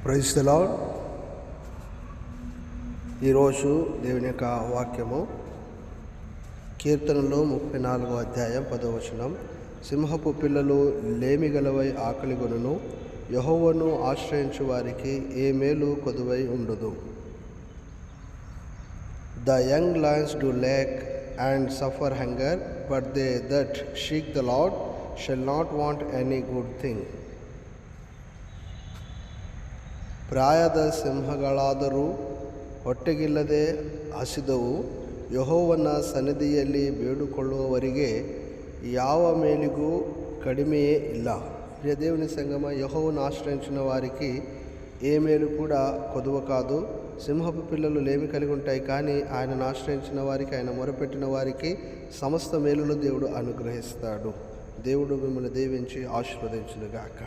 Praise the lord. ఈరోజు దేవుని యొక్క వాక్యము కీర్తనలు 34వ అధ్యాయం 10వ వచనం. సింహపు పిల్లలు లేమిగలవై ఆకలిగొనును, యెహోవాను ఆశ్రయించు వారికి ఏ మేలు కొదువై ఉండదు. The young lions do lack and suffer hunger, but they that seek the Lord shall not want any good thing. ಪ್ರಾಯದ ಸಿಂಹಗಳಾದರೂ ಹೊಟ್ಟೆಗಿಲ್ಲದೆ ಹಸಿದವು, ಯೆಹೋವನ ಸನ್ನಿಧಿಯಲ್ಲಿ ಬೇಡಿಕೊಳ್ಳುವವರಿಗೆ ಯಾವ ಮೇಲಿಗೂ ಕಡಿಮೆಯೇ ಇಲ್ಲ. ప్రియ దేవుని సంగమ, యెహోవాను ఆశ్రయించిన వారికి ఏ మేలు కూడా కొదువ కాదు. సింహపు పిల్లలు లేమి కలిగి ఉంటాయి, కానీ ఆయనను ఆశ్రయించిన వారికి, ఆయన మొరపెట్టిన వారికి సమస్త మేలులు దేవుడు అనుగ్రహిస్తాడు. దేవుడు మిమ్మల్ని దీవించి ఆశీర్వదించునుగాక.